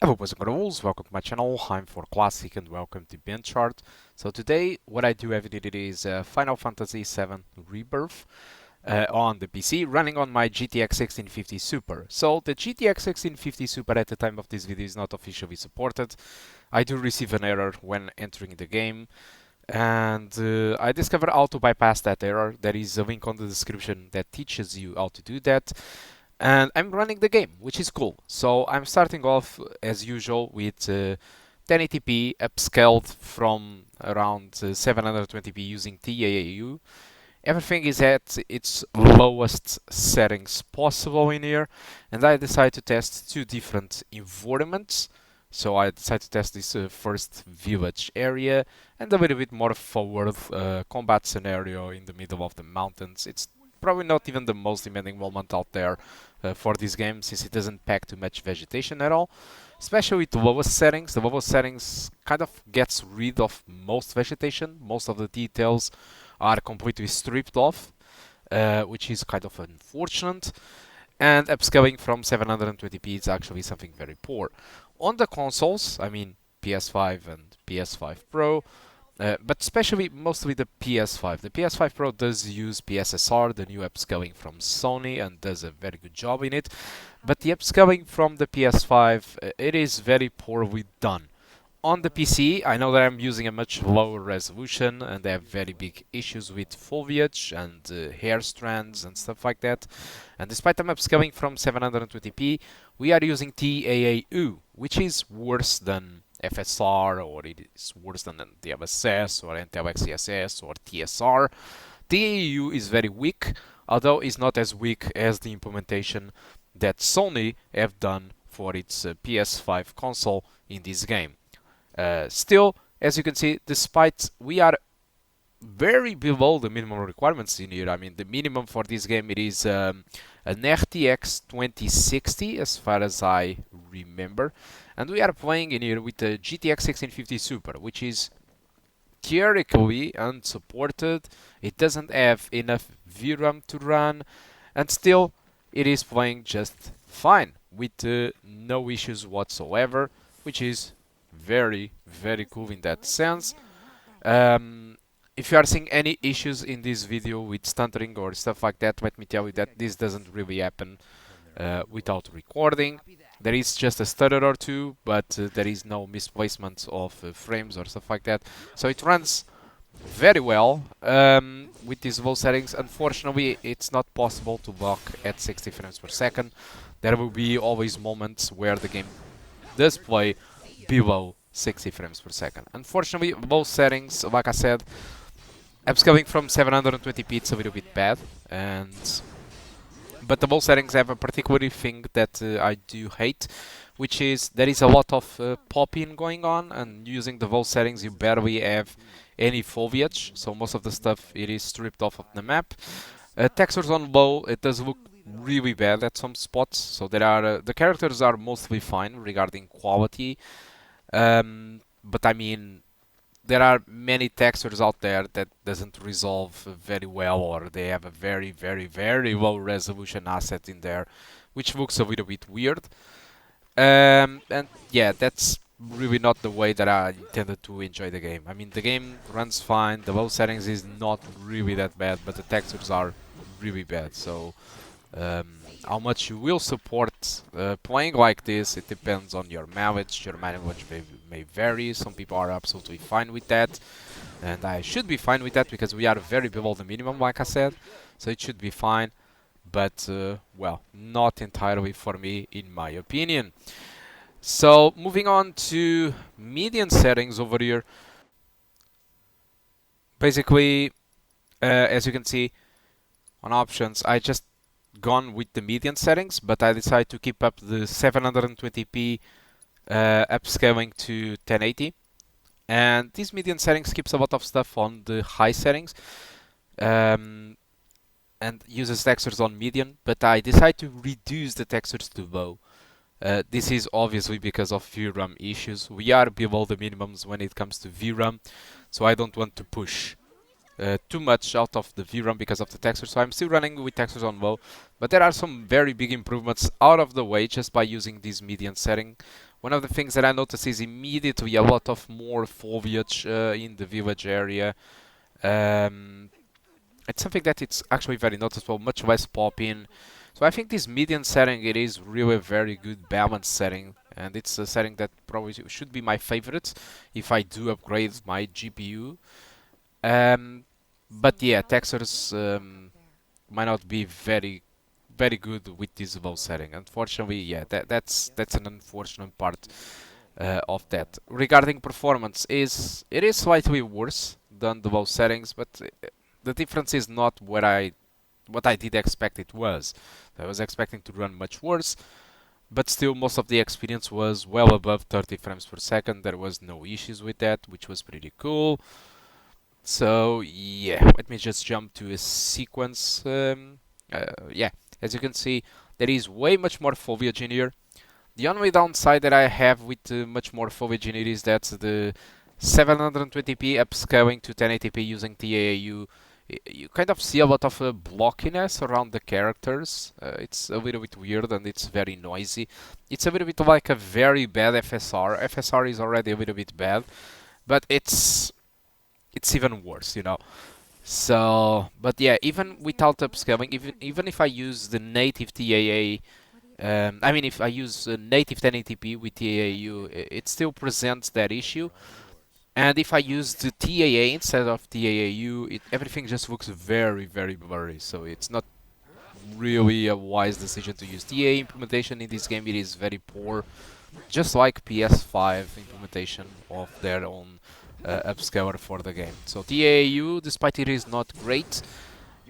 Hello boys and girls, welcome to my channel. I'm For Classic and welcome to BenchART. So today what I do every day is Final Fantasy VII Rebirth on the PC running on my GTX 1650 Super. So the GTX 1650 Super at the time of this video is not officially supported. I do receive an error when entering the game and I discovered how to bypass that error. There is a link on the description that teaches you how to do that. And I'm running the game, which is cool. So I'm starting off as usual with 1080p upscaled from around 720p using TAAU. Everything is at its lowest settings possible in here, and I decided to test two different environments. So I decided to test this first village area and a little bit more forward combat scenario in the middle of the mountains. It's probably not even the most demanding moment out there for this game, since it doesn't pack too much vegetation at all. Especially with the lowest settings. The lowest settings kind of gets rid of most vegetation. Most of the details are completely stripped off, which is kind of unfortunate. And upscaling from 720p is actually something very poor. On the consoles, I mean PS5 and PS5 Pro, but especially mostly the PS5. The PS5 Pro does use PSSR, the new upscaling from Sony, and does a very good job in it. But the upscaling from the PS5, it is very poorly done. On the PC, I know that I'm using a much lower resolution and I have very big issues with foliage and hair strands and stuff like that. And despite I'm upscaling from 720p, we are using TAAU, which is worse than FSR, or it is worse than DLSS or Intel XeSS or TSR. TAAU is very weak, although it's not as weak as the implementation that Sony have done for its PS5 console in this game. Still, as you can see, despite we are very below the minimum requirements in here. I mean, the minimum for this game it is an RTX 2060, as far as I remember, and we are playing in here with the GTX 1650 Super, which is theoretically unsupported. It doesn't have enough VRAM to run, and still it is playing just fine with no issues whatsoever, which is very cool in that sense. If you are seeing any issues in this video with stuttering or stuff like that, let me tell you that this doesn't really happen without recording. There is just a stutter or two, but there is no misplacement of frames or stuff like that. So it runs very well with these low settings. Unfortunately, it's not possible to lock at 60 frames per second. There will be always moments where the game does play below 60 frames per second. Unfortunately, low settings, like I said, upscaling from 720p it's a little bit bad, but the low settings have a particular thing that I do hate, which is there is a lot of popping going on, and using the low settings you barely have any foliage, so most of the stuff it is stripped off of the map. Textures on low, it does look really bad at some spots, so there are the characters are mostly fine regarding quality, but I mean there are many textures out there that doesn't resolve very well, or they have a very low resolution asset in there, which looks a little bit weird. And yeah, that's really not the way that I intended to enjoy the game. I mean, the game runs fine, the low settings is not really that bad, but the textures are really bad. So how much you will support playing like this, it depends on your mileage. Your mileage may vary. Some people are absolutely fine with that, and I should be fine with that because we are very below the minimum, like I said, so it should be fine, but well, not entirely for me in my opinion. So moving on to median settings over here. Basically, as you can see on options, I just gone with the median settings, but I decided to keep up the 720p upscaling to 1080, and this median settings keeps a lot of stuff on the high settings and uses textures on median, but I decided to reduce the textures to low. This is obviously because of VRAM issues. We are below the minimums when it comes to VRAM, so I don't want to push too much out of the VRAM because of the textures, so I'm still running with textures on low, but there are some very big improvements out of the way just by using this median setting. One of the things that I noticed is immediately a lot of more foliage in the village area. Um, it's something that it's actually very noticeable, much less pop-in. So I think this median setting, it is really a very good balance setting, and it's a setting that probably should be my favorite if I do upgrade my GPU. But yeah, textures might not be very good with this low setting. Unfortunately, yeah, that's an unfortunate part of that. Regarding performance, it is slightly worse than the low settings, but the difference is not what I did expect it was. I was expecting to run much worse, but still most of the experience was well above 30 frames per second. There was no issues with that, which was pretty cool. So yeah, let me just jump to a sequence. Yeah, as you can see, there is way much more foliage in here. The only downside that I have with much more foliage in it is that the 720p upscaling to 1080p using TAAU, you kind of see a lot of blockiness around the characters. It's a little bit weird and it's very noisy. It's a little bit like a very bad FSR. FSR is already a little bit bad, but it's even worse, you know. So, but yeah, even without upscaling, even if I use the native TAA, I mean, if I use native 1080p with TAAU, it still presents that issue. And if I use the TAA instead of TAAU, everything just looks very blurry. So it's not really a wise decision to use TAA implementation in this game. It is very poor, just like PS5 implementation of their own upscaler for the game. So TAAU, despite it is not great,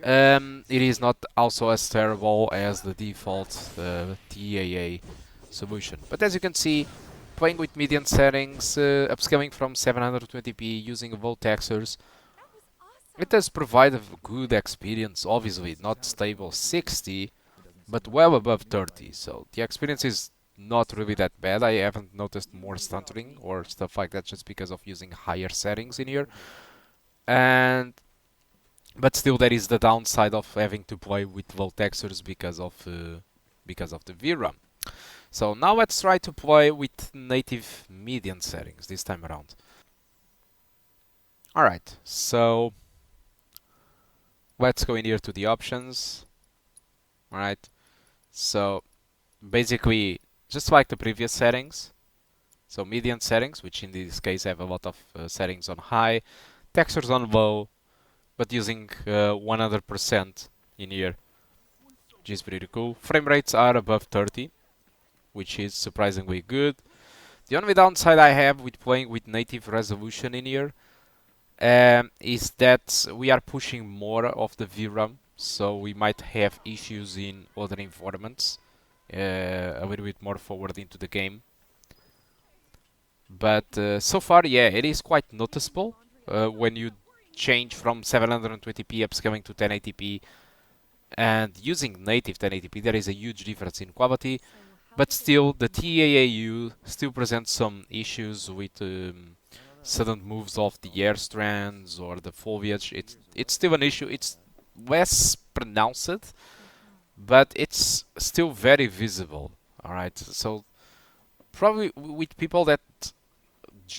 it is not also as terrible as the default TAA solution. But as you can see, playing with median settings, upscaling from 720p using low textures, it does provide a good experience. Obviously not stable 60, but well above 30. So the experience is not really that bad. I haven't noticed more stuttering or stuff like that just because of using higher settings in here. But still, there is the downside of having to play with low textures because of the VRAM. So now let's try to play with native median settings this time around. Alright, so let's go in here to the options. Alright, so basically just like the previous settings. So median settings, which in this case have a lot of settings on high, textures on low, but using 100% in here, which is pretty cool. Frame rates are above 30, which is surprisingly good. The only downside I have with playing with native resolution in here is that we are pushing more of the VRAM, so we might have issues in other environments a little bit more forward into the game. But so far, yeah, it is quite noticeable when you change from 720p upscaling to 1080p and using native 1080p. There is a huge difference in quality, but still the TAAU still presents some issues with sudden moves of the air strands or the foliage. It's still an issue. It's less pronounced, but it's still very visible. Alright, so probably with people that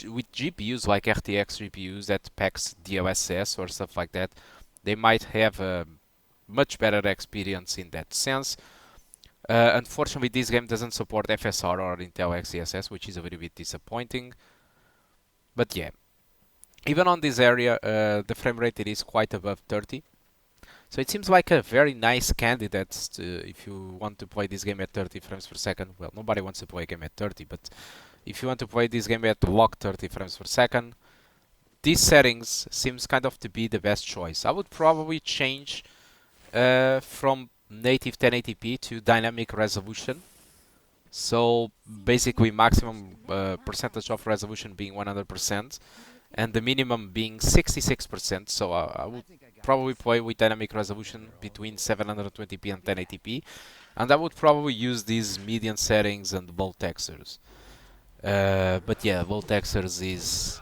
with GPUs like RTX GPUs that packs DLSS or stuff like that, they might have a much better experience in that sense. Unfortunately, this game doesn't support FSR or Intel XeSS, which is a little bit disappointing. But yeah, even on this area, the frame rate it is quite above 30. So it seems like a very nice candidate if you want to play this game at 30 frames per second. Well, nobody wants to play a game at 30, but if you want to play this game at locked 30 frames per second, these settings seems kind of to be the best choice. I would probably change from native 1080p to dynamic resolution. So basically maximum percentage of resolution being 100% and the minimum being 66%. So I would probably play with dynamic resolution between 720p and 1080p, and I would probably use these median settings and low textures. But yeah, low textures is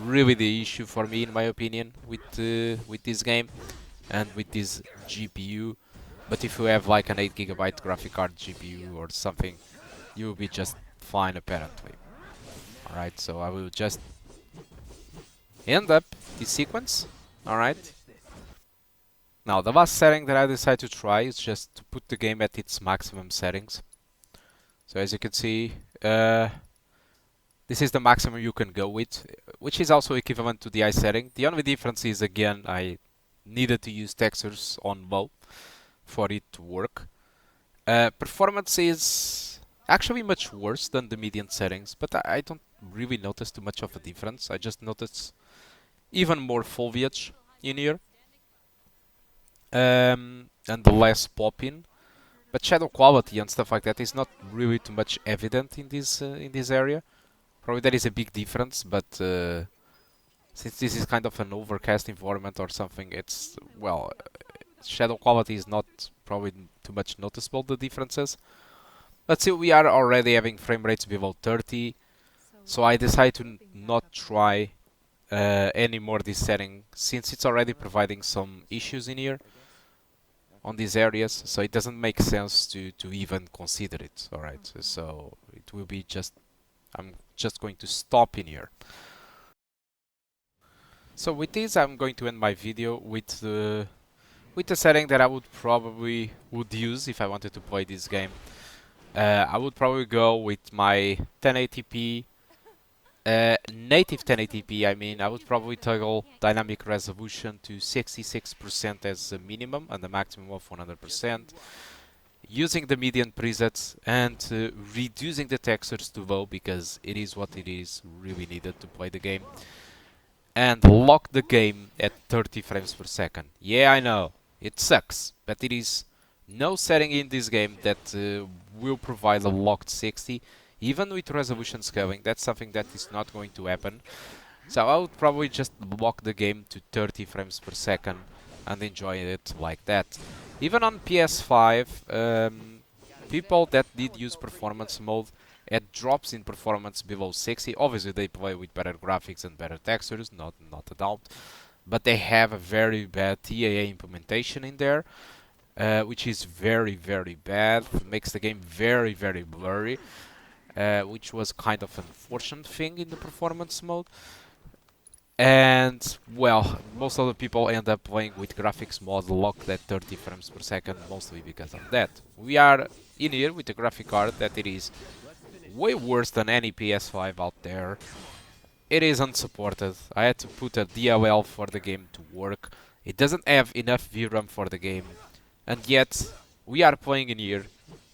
really the issue for me, in my opinion, with this game and with this GPU. But if you have like an 8 GB graphic card GPU or something, you will be just fine apparently. Alright, so I will just end up this sequence. Alright. Now the last setting that I decided to try is just to put the game at its maximum settings. So as you can see, this is the maximum you can go with, which is also equivalent to the eye setting. The only difference is, again, I needed to use textures on low for it to work. Performance is actually much worse than the median settings, but I don't really notice too much of a difference. I just notice even more foliage in here, and the less pop-in. But shadow quality and stuff like that is not really too much evident in this area. Probably there is a big difference, but since this is kind of an overcast environment or something, it's, well, shadow quality is not probably too much noticeable, the differences. Let's see, we are already having frame rates below 30, so I decided to not try anymore this setting, since it's already providing some issues in here on these areas, so it doesn't make sense to even consider it. Alright, so it will be just, I'm just going to stop in here. So with this, I'm going to end my video with the setting that I would probably use if I wanted to play this game. I would probably go with my 1080p, native 1080p. I mean, I would probably toggle dynamic resolution to 66% as a minimum and a maximum of 100%. Using the median presets and reducing the textures to low, because it is what it is really needed to play the game. And lock the game at 30 frames per second. Yeah, I know, it sucks, but it is no setting in this game that will provide a locked 60, even with resolution scaling. That's something that is not going to happen. So I would probably just lock the game to 30 frames per second and enjoy it like that. Even on PS5, people that did use performance mode had drops in performance below 60. Obviously they play with better graphics and better textures, not a doubt, but they have a very bad TAA implementation in there, which is very bad. Makes the game very blurry, which was kind of an unfortunate thing in the performance mode. And, well, most of the people end up playing with graphics mod locked at 30 frames per second, mostly because of that. We are in here with a graphic card that it is way worse than any PS5 out there. It is unsupported. I had to put a DLL for the game to work. It doesn't have enough VRAM for the game. And yet, we are playing in here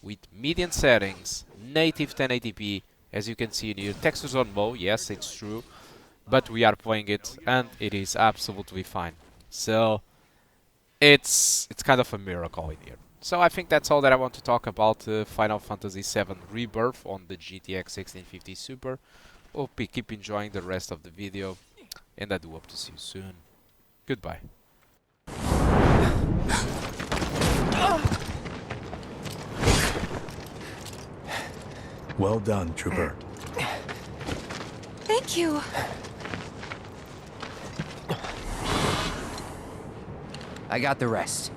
with median settings, native 1080p, as you can see in here. Textures on low, yes, it's true. But we are playing it, and it is absolutely fine. So, it's kind of a miracle in here. So I think that's all that I want to talk about Final Fantasy VII Rebirth on the GTX 1650 Super. Hope you keep enjoying the rest of the video, and I do hope to see you soon. Goodbye. Well done, Trooper. Thank you. I got the rest.